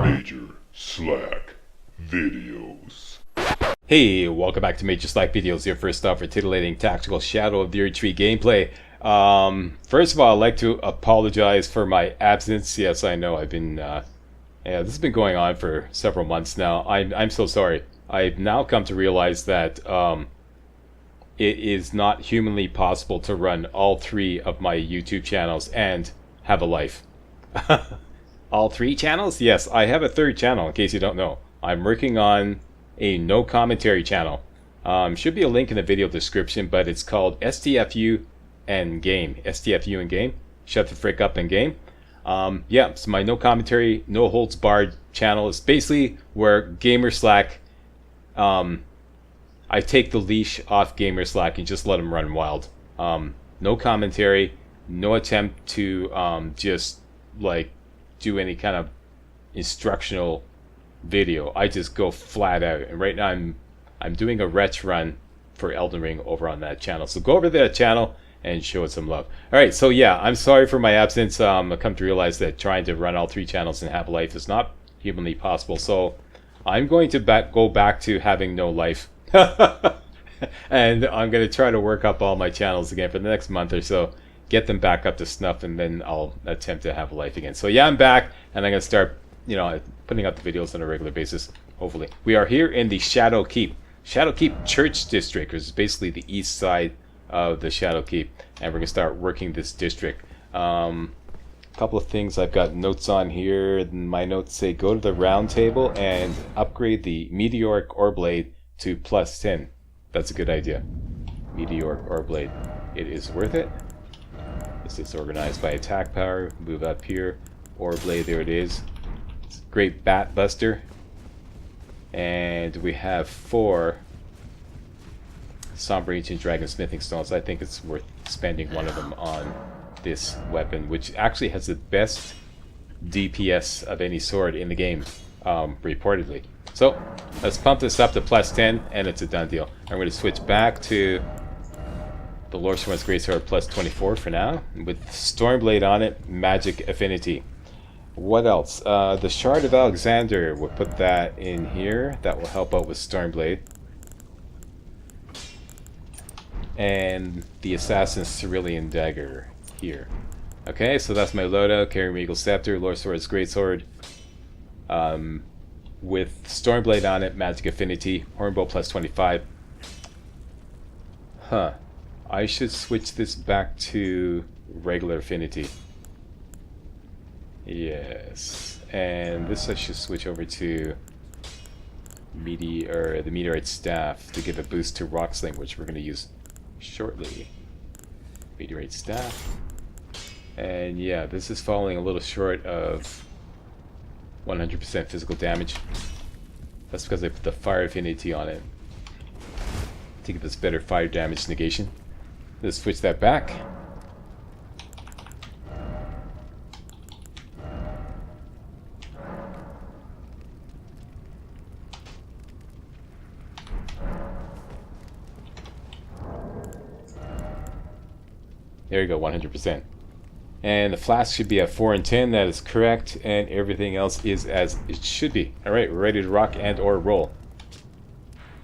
Major Slack Videos. Hey, welcome back to Major Slack Videos, your first stop for titillating tactical Shadow of the Erdtree gameplay. First of all, I'd like to apologize for my absence. Yes, I know I've been, this has been going on for several months now. I'm so sorry. I've now come to realize that it is not humanly possible to run all three of my YouTube channels and have a life. All three channels? Yes, I have a third channel, in case you don't know. I'm working on a no commentary channel. Should be a link in the video description, but it's called STFU and Game. STFU and Game. Shut the frick up and game. Yeah, so my no commentary, no holds barred channel is basically where Gamer Slack, I take the leash off Gamer Slack and just let them run wild. No commentary, no attempt to just like do any kind of instructional video. I just go flat out, and right now I'm doing a Wretch run for Elden Ring over on that channel. So go over to that channel and show it some love. All right, so yeah, I'm sorry for my absence. I've come to realize that trying to run all three channels and have a life is not humanly possible. So I'm going to go back to having no life. And I'm going to try to work up all my channels again for the next month or so, get them back up to snuff, and then I'll attempt to have a life again. So yeah, I'm back, and I'm going to start, putting out the videos on a regular basis, hopefully. We are here in the Shadow Keep Church District, which is basically the east side of the Shadow Keep, and we're going to start working this district. Couple of things I've got notes on here. My notes say go to the round table and upgrade the Meteoric Ore Blade to +10. That's a good idea. Meteoric Ore Blade. It is worth it. This is organized by attack power. Move up here. Ore Blade, there it is. It's a great bat buster. And we have 4 Somber Ancient Dragon Smithing Stones. I think it's worth spending one of them on this weapon, which actually has the best DPS of any sword in the game, reportedly. So let's pump this up to +10, and it's a done deal. I'm going to switch back to the Lorsworn's Greatsword +24 for now, with Stormblade on it, magic affinity. What else? The Shard of Alexander, we'll put that in here. That will help out with Stormblade. And the Assassin's Cerulean Dagger here. Okay, so that's my loadout. Carrying Regal Scepter, Lorsworn's Greatsword, with Stormblade on it, magic affinity, Hornbow +25. Huh. I should switch this back to regular affinity. Yes. And this I should switch over to the Meteorite Staff to give a boost to Rock Sling, which we're going to use shortly. Meteorite Staff. And yeah, this is falling a little short of 100% physical damage. That's because I put the fire affinity on it to give us better fire damage negation. Let's switch that back. There you go, 100%. And the flask should be at 4 and 10, that is correct, and everything else is as it should be. Alright, we're ready to rock and or roll.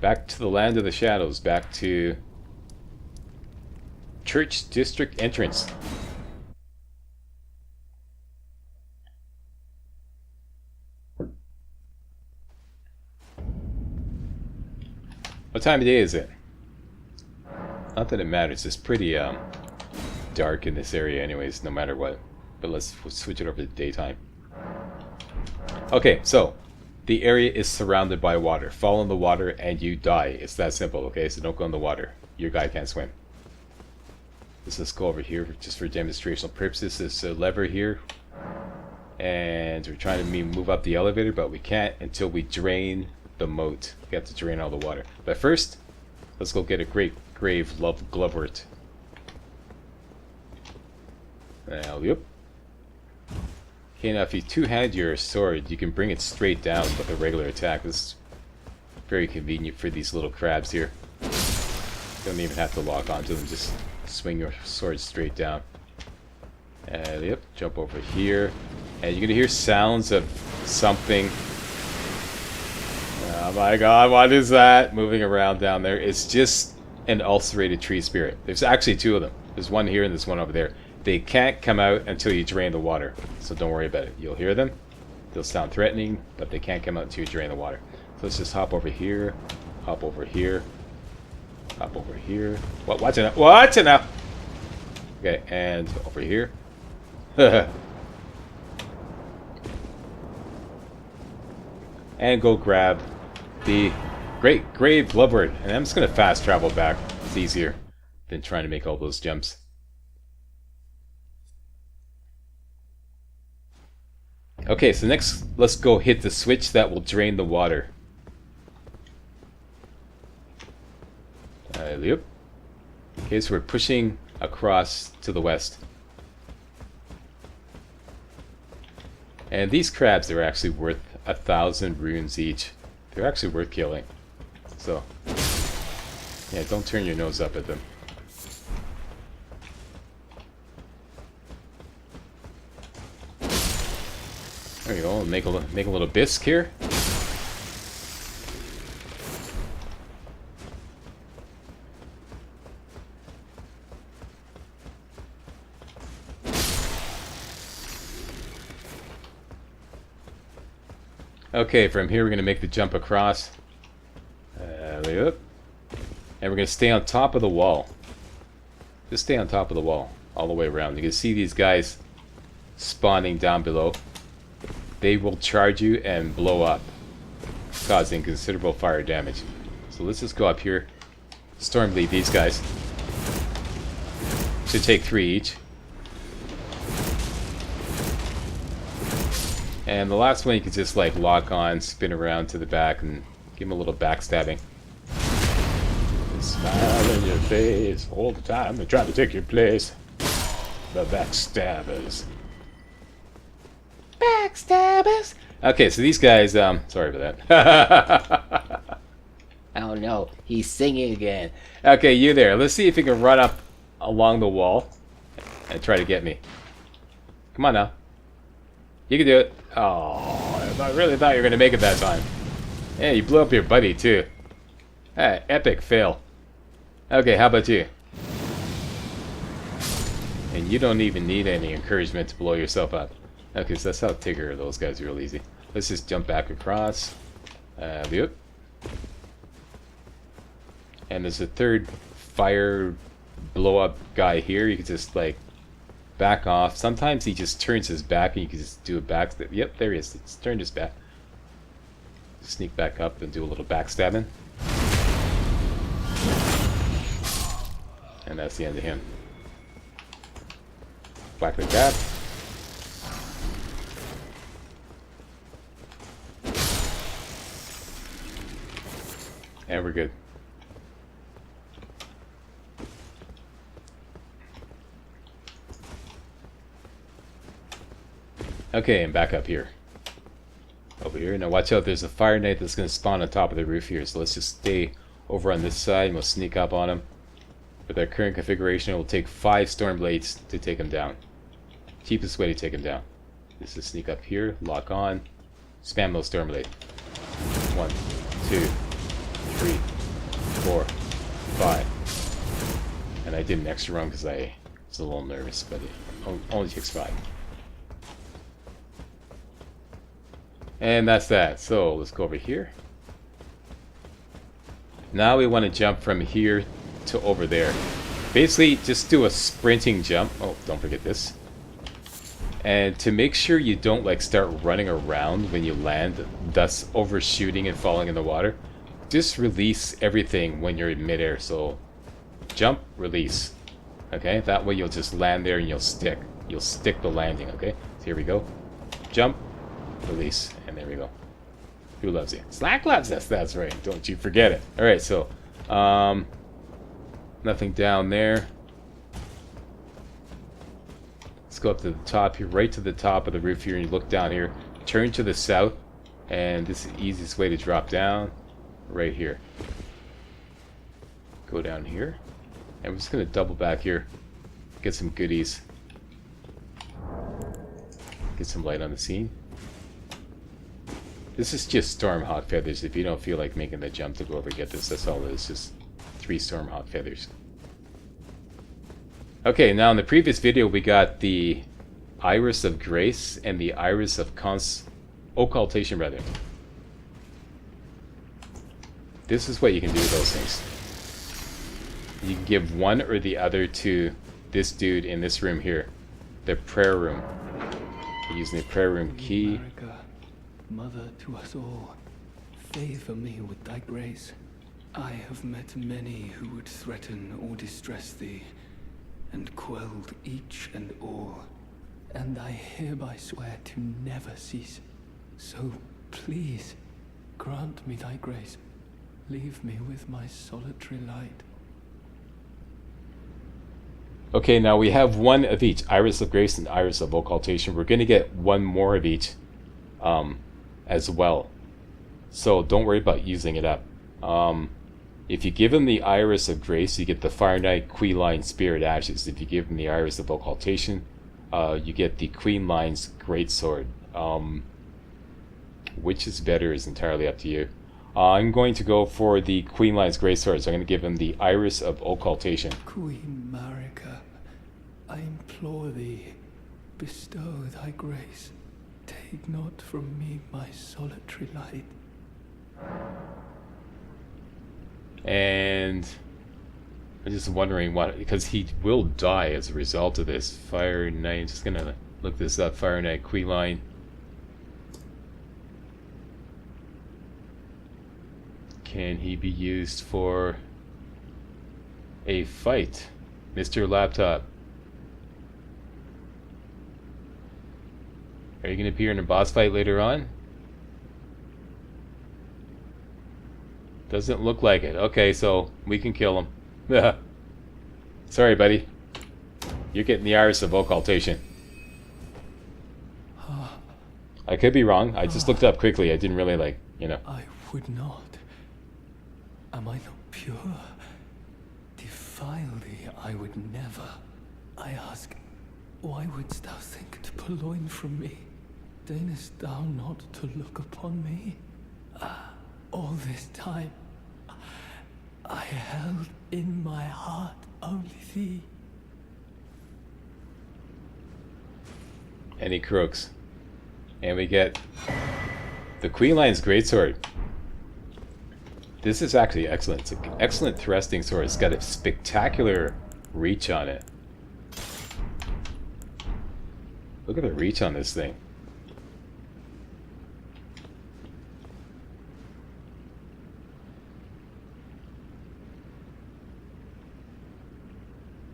Back to the land of the shadows, back to Church District entrance. What time of day is it? Not that it matters, it's pretty dark in this area anyways, no matter what. But let's switch it over to daytime. Okay, so the area is surrounded by water. Fall in the water and you die. It's that simple, okay? So don't go in the water. Your guy can't swim. Let's go over here just for demonstrational purposes. There's a lever here. And we're trying to move up the elevator, but we can't until we drain the moat. We have to drain all the water. But first, let's go get a great grave glovewort. Yep. Okay, now if you two-hand your sword, you can bring it straight down with a regular attack. This is very convenient for these little crabs here. Don't even have to lock onto them, just swing your sword straight down. Yep, jump over here. And you're going to hear sounds of something. Oh my god, what is that? Moving around down there. It's just an ulcerated tree spirit. There's actually two of them. There's one here and there's one over there. They can't come out until you drain the water. So don't worry about it. You'll hear them. They'll sound threatening, but they can't come out until you drain the water. So let's just hop over here. Hop over here. Hop over here. What? Watch it now. Watch it now. Okay, and over here. And go grab the Great Grave Bloodwort. And I'm just going to fast travel back. It's easier than trying to make all those jumps. Okay, so next, let's go hit the switch that will drain the water. Yep. Okay, so we're pushing across to the west. And these crabs are actually worth 1,000 runes each. They're actually worth killing. So, yeah, don't turn your nose up at them. There you go. Make a little bisque here. Okay, from here we're going to make the jump across. And we're going to stay on top of the wall. Just stay on top of the wall all the way around. You can see these guys spawning down below. They will charge you and blow up, causing considerable fire damage. So let's just go up here. Storm bleed these guys. Should take 3 each. And the last one you can just like lock on, spin around to the back, and give him a little backstabbing. Smile in your face all the time. They try to take your place. The backstabbers. Backstabbers. Okay, so these guys. Sorry for that. Oh no, he's singing again. Okay, you there. Let's see if you can run up along the wall and try to get me. Come on now. You can do it. Oh, I really thought you were going to make it that time. Yeah, you blew up your buddy, too. Hey, epic fail. Okay, how about you? And you don't even need any encouragement to blow yourself up. Okay, so that's how to take care of those guys real easy. Let's just jump back across. Yep. And there's a third fire blow-up guy here. You can just, like, back off. Sometimes he just turns his back and you can just do a back. Yep, there he is. He's turned his back. Sneak back up and do a little backstabbing. And that's the end of him. Whack like that. And we're good. Okay, and back up here. Over here. Now watch out, there's a fire knight that's going to spawn on top of the roof here. So let's just stay over on this side and we'll sneak up on him. With our current configuration, it will take 5 storm blades to take him down. Cheapest way to take him down. Just to sneak up here, lock on, spam those storm blades. 1, 2, 3, 4, 5. And I did an extra run because I was a little nervous, but it only takes 5. And that's that. So let's go over here. Now we want to jump from here to over there. Basically, just do a sprinting jump. Oh, don't forget this. And to make sure you don't like start running around when you land, thus overshooting and falling in the water, just release everything when you're in midair. So jump, release. Okay, that way you'll just land there and you'll stick. You'll stick the landing, okay? So here we go. Jump, release, and there we go. Who loves you? Slack loves us, that's right. Don't you forget it. Alright, so nothing down there. Let's go up to the top here, right to the top of the roof here, and you look down here. Turn to the south, and this is the easiest way to drop down. Right here. Go down here. And we're just gonna double back here. Get some goodies. Get some light on the scene. This is just Stormhawk feathers. If you don't feel like making the jump to go over get this, that's all it is. Just 3 Stormhawk feathers. Okay, now in the previous video we got the Iris of Grace and the Iris of Occultation, rather. This is what you can do with those things. You can give one or the other to this dude in this room here. The prayer room. Using the prayer room key. America, mother to us all, favor me with thy grace. I have met many who would threaten or distress thee, and quelled each and all. And I hereby swear to never cease. So please, grant me thy grace. Leave me with my solitary light. Okay, now we have one of each, Iris of Grace and Iris of Occultation. We're going to get one more of each as well. So don't worry about using it up. If you give him the Iris of Grace, you get the Fire Knight, Queen Line, Spirit Ashes. If you give him the Iris of Occultation, you get the Queen Line's Greatsword. Which is better is entirely up to you. I'm going to go for the Queen Line's Greatsword, so I'm going to give him the Iris of Occultation. Queen Marika, I implore thee, bestow thy grace. Take not from me my solitary light. And I'm just wondering what, because he will die as a result of this. Fire Knight, I'm just going to look this up. Fire Knight, Queen Line. Can he be used for a fight? Mr. Laptop. Are you going to appear in a boss fight later on? Doesn't look like it. Okay, so we can kill him. Sorry, buddy. You're getting the Iris of Occultation. I could be wrong. I just looked up quickly. I didn't really I would not. Am I not pure? Defile thee I would never. I ask, why wouldst thou think to purloin from me? Deignest thou not to look upon me? All this time, I held in my heart only thee. And he croaks. And we get the Queen Line's Greatsword. This is actually excellent. It's an excellent thrusting sword. It's got a spectacular reach on it. Look at the reach on this thing.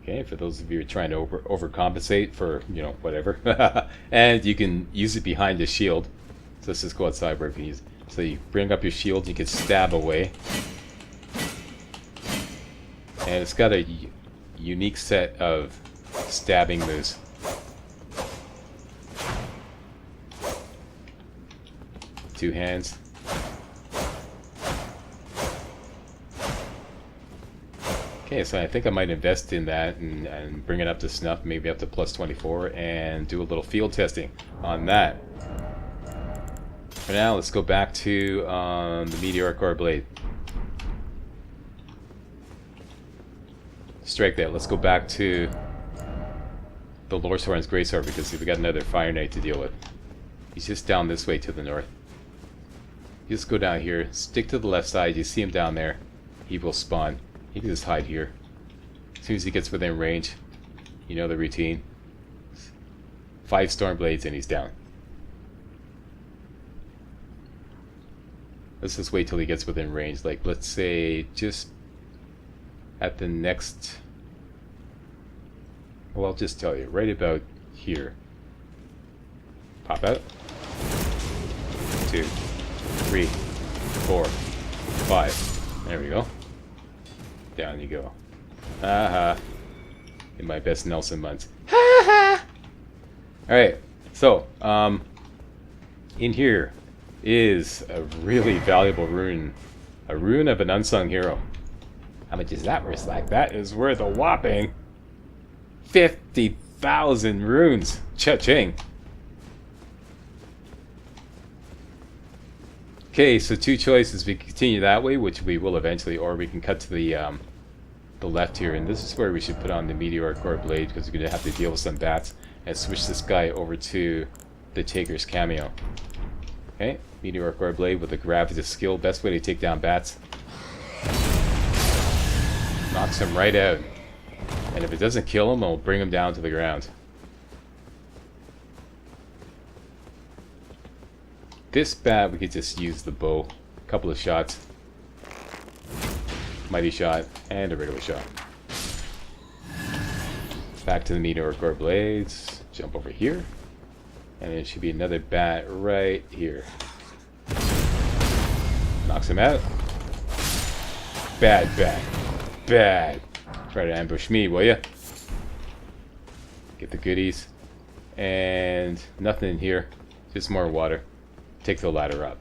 Okay, for those of you who are trying to overcompensate for, whatever. And you can use it behind the shield. So let's just go outside where you can use it. So you bring up your shield, you can stab away. And it's got a unique set of stabbing moves. Two hands. Okay, so I think I might invest in that and bring it up to snuff, maybe up to plus 24, and do a little field testing on that. For now, let's go back to the Meteoric Ore Blade. Strike that. Let's go back to the Loresworn's Greatsword because we got another Fire Knight to deal with. He's just down this way to the north. You just go down here, stick to the left side. You see him down there. He will spawn. He can just hide here. As soon as he gets within range, you know the routine. 5 Stormblades and he's down. Let's just wait till he gets within range. Like, let's say just at the next... Well, I'll just tell you. Right about here. Pop out. 2, 3, 4, 5. There we go. Down you go. Haha. In my best Nelson months. Haha. Alright. So, in here is a really valuable rune. A rune of an unsung hero. How much is that worth? Like, that is worth a whopping 50,000 runes. Cha-ching. Okay, so two choices. We can continue that way, which we will eventually, or we can cut to the left here, and this is where we should put on the meteoric core blade, because we're going to have to deal with some bats, and switch this guy over to the Taker's cameo. Okay, meteoric core blade with a gravity skill, best way to take down bats. Knocks him right out, and if it doesn't kill him, it'll bring him down to the ground. This bat, we could just use the bow. A couple of shots. Mighty shot, and a regular shot. Back to the meteoric core blades. Jump over here. And there should be another bat right here. Knocks him out. Bad bat. Bad. Try to ambush me, will ya? Get the goodies. And nothing in here. Just more water. Take the ladder up.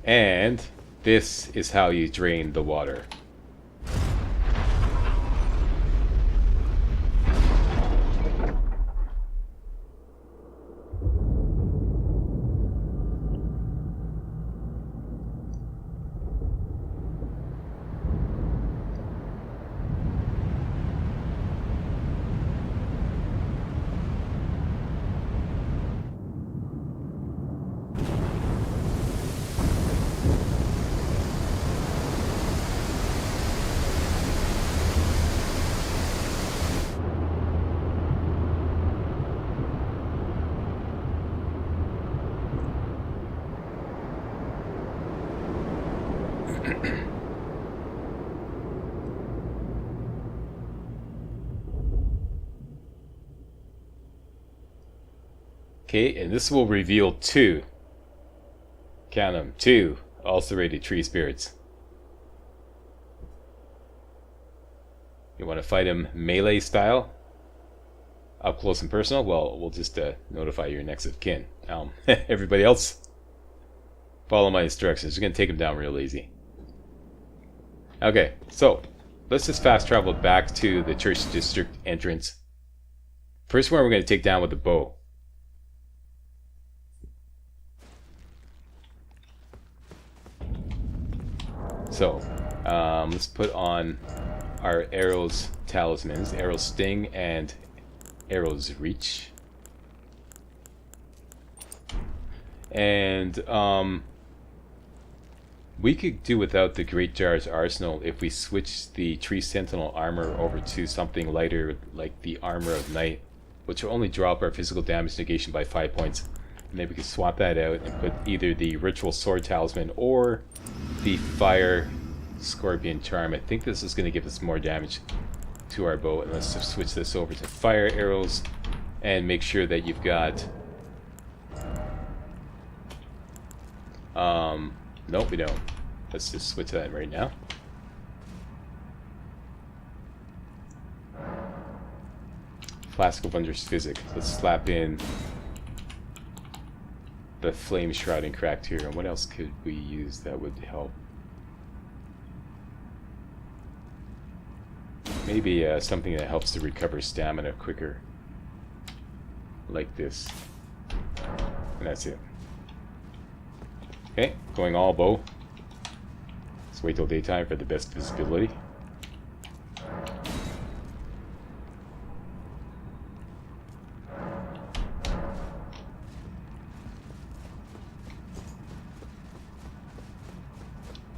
And this is how you drain the water. Okay, and this will reveal two. Count them, 2 ulcerated tree spirits. You want to fight him melee style? Up close and personal? Well, we'll just notify your next of kin. Everybody else, follow my instructions. We're going to take him down real easy. Okay, so let's just fast travel back to the church district entrance. First one we're going to take down with the bow. So, let's put on our arrows talismans, arrows sting and arrows reach. And we could do without the Great Jar's Arsenal if we switch the Tree Sentinel armor over to something lighter like the Armor of Night, which will only drop our physical damage negation by 5 points. And then we can swap that out and put either the Ritual Sword Talisman or the Fire Scorpion Charm. I think this is going to give us more damage to our bow. And let's just switch this over to Fire Arrows and make sure that you've got... nope, we don't. Let's just switch that right now. Flask of Wondrous Physic. Let's slap in the Flame Shrouding Cracked here. And what else could we use that would help? Maybe something that helps to recover stamina quicker. Like this. And that's it. Okay, going all bow. Let's wait till daytime for the best visibility.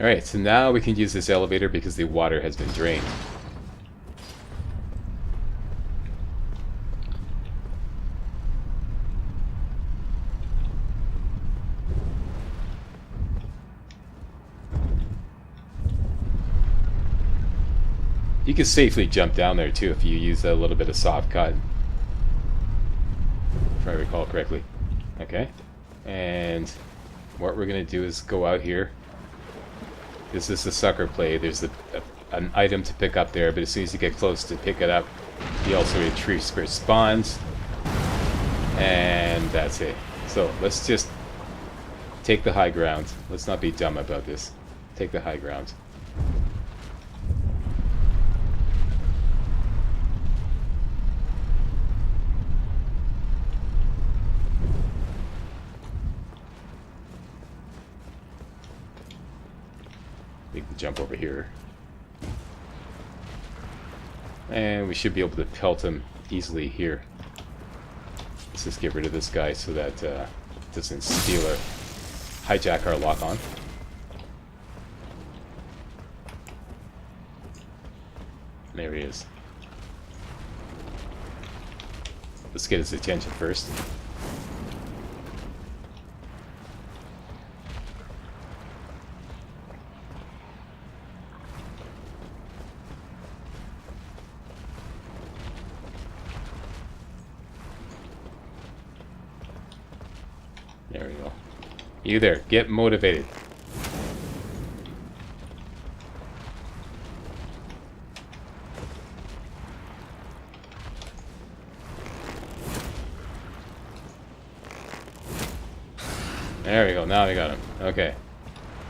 Alright, so now we can use this elevator because the water has been drained. You can safely jump down there too if you use a little bit of soft cut. If I recall correctly. Okay. And what we're going to do is go out here. This is the sucker play. There's an item to pick up there, but as soon as you get close to pick it up, the ulcerated tree spirit spawns. And that's it. So let's just take the high ground. Let's not be dumb about this. Take the high ground. We can jump over here. And we should be able to pelt him easily here. Let's just get rid of this guy so that doesn't steal or hijack our lock on. There he is. Let's get his attention first. There we go. You there, get motivated. There we go, now we got him. Okay.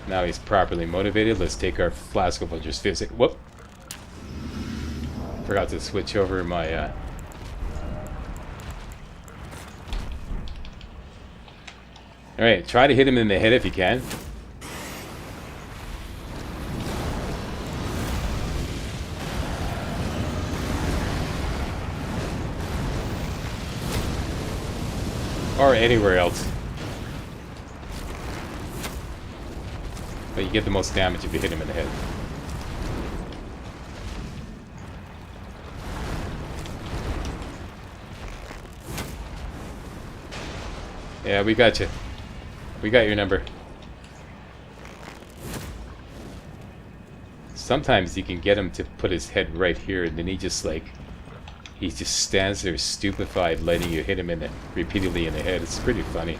Now he's properly motivated. Let's take our flask of Wondrous Physic. Whoop! Forgot to switch over my Alright, try to hit him in the head if you can. Or anywhere else. But you get the most damage if you hit him in the head. Yeah, we got you. We got your number. Sometimes you can get him to put his head right here, and then he just stands there stupefied, letting you hit him repeatedly in the head. It's pretty funny.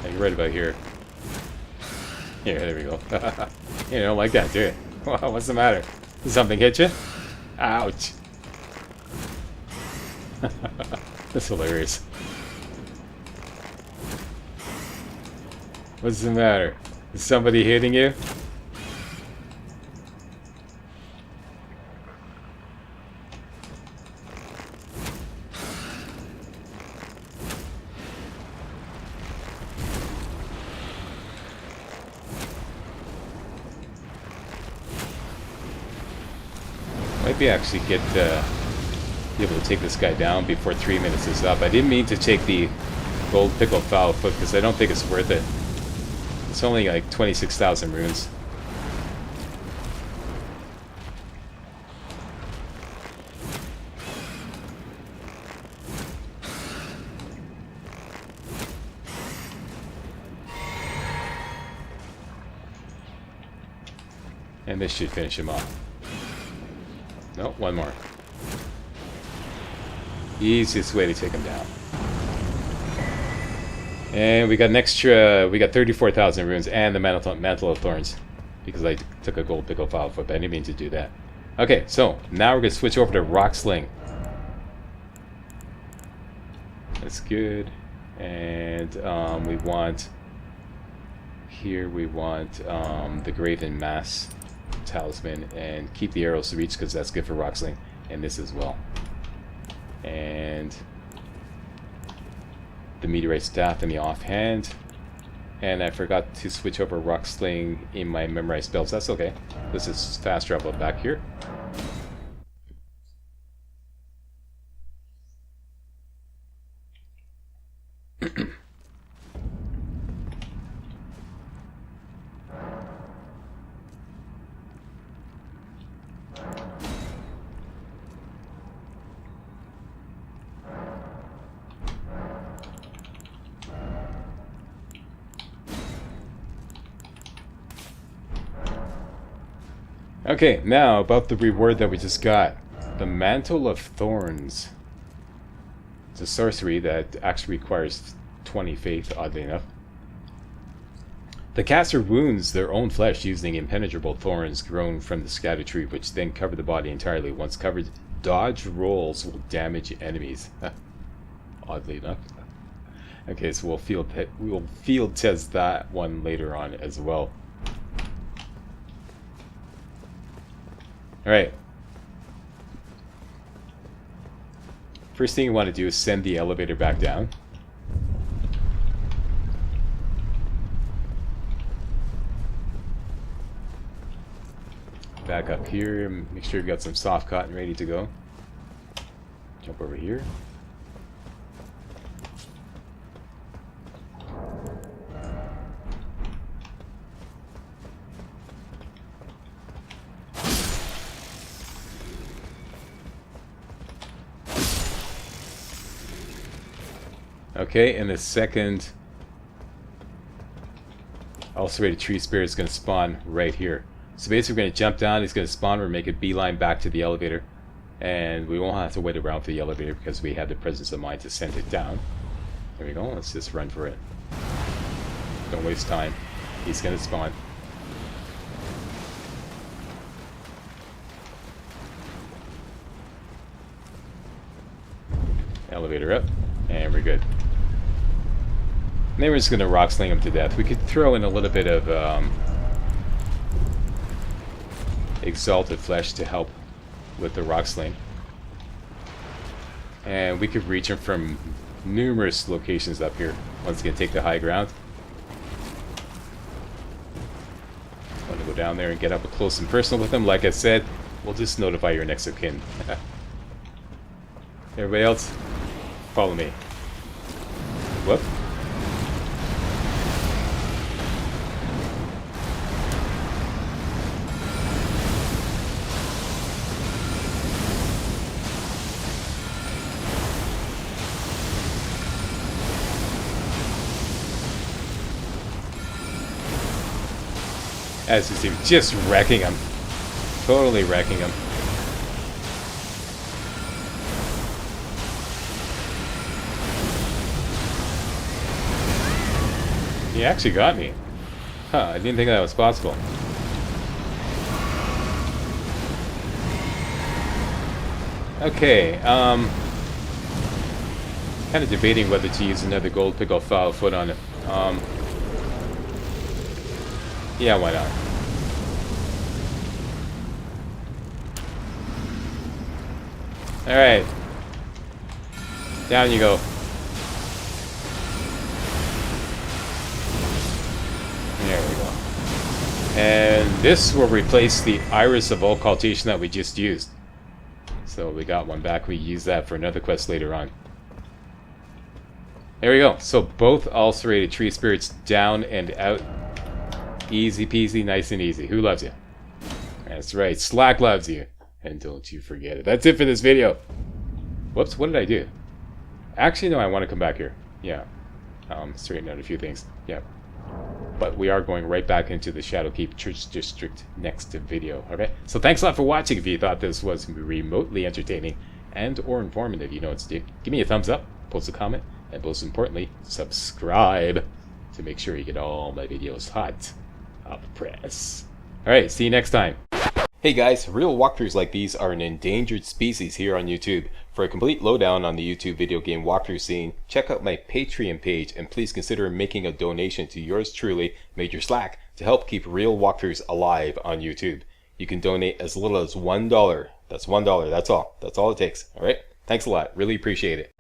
Yeah, you're right about here. Here, there we go. You don't like that, do you? What's the matter? Did something hit you? Ouch. That's hilarious. What's the matter? Is somebody hitting you? Maybe actually be able to take this guy down before 3 minutes is up. I didn't mean to take the gold pickle foul foot because I don't think it's worth it. It's only like 26,000 runes. And this should finish him off. No, one more. Easiest way to take him down. And we got an extra, we got 34,000 runes and the Mantle of Thorns. Because I took a gold pickle file foot, but I didn't mean to do that. Okay, so now we're going to switch over to Rock Sling. That's good. And we want, here we want the Graven Mass Talisman, and keep the arrows to reach because that's good for Rock Sling, and this as well. And the Meteorite Staff in the offhand. And I forgot to switch over Rock Sling in my memorized spells. That's okay. This is fast travel back here. Okay, now about the reward that we just got. The Mantle of Thorns. It's a sorcery that actually requires 20 faith, oddly enough. The caster wounds their own flesh using impenetrable thorns grown from the scatter tree, which then cover the body entirely. Once covered, dodge rolls will damage enemies. Oddly enough. Okay, so we'll field test that one later on as well. Alright. First thing you want to do is send the elevator back down. Back up here, make sure you've got some soft cotton ready to go. Jump over here. Okay, and the second ulcerated tree spirit is going to spawn right here. So basically we're going to jump down, he's going to spawn, we're going to make a beeline back to the elevator. And we won't have to wait around for the elevator because we have the presence of mind to send it down. There we go, let's just run for it. Don't waste time. He's going to spawn. Elevator up, and we're good. And then we're just going to rock sling him to death. We could throw in a little bit of exalted flesh to help with the rock sling. And we could reach him from numerous locations up here. Once again, take the high ground. Want to go down there and get up close and personal with him. Like I said, we'll just notify your next of kin. Everybody else, follow me. Whoop. As you see, just wrecking him. Totally wrecking him. He actually got me. Huh, I didn't think that was possible. Okay, kind of debating whether to use another gold pickle foul foot on it. Yeah, why not? Alright. Down you go. There we go. And this will replace the Iris of Occultation that we just used. So we got one back. We use that for another quest later on. There we go. So both ulcerated tree spirits down and out. Easy peasy, nice and easy. Who loves you? That's right, Slack loves you. And don't you forget it. That's it for this video. Whoops, what did I do? Actually, no, I want to come back here. Yeah. Straighten out a few things. Yeah. But we are going right back into the Shadowkeep Church District next video. Okay? So thanks a lot for watching. If you thought this was remotely entertaining and or informative, you know what to do. Give me a thumbs up, post a comment, and most importantly, subscribe to make sure you get all my videos hot off the press. Alright, see you next time. Hey guys, real walkthroughs like these are an endangered species here on YouTube. For a complete lowdown on the YouTube video game walkthrough scene, check out my Patreon page and please consider making a donation to yours truly, Major Slack, to help keep real walkthroughs alive on YouTube. You can donate as little as $1. That's $1, that's all. That's all it takes. Alright? Thanks a lot. Really appreciate it.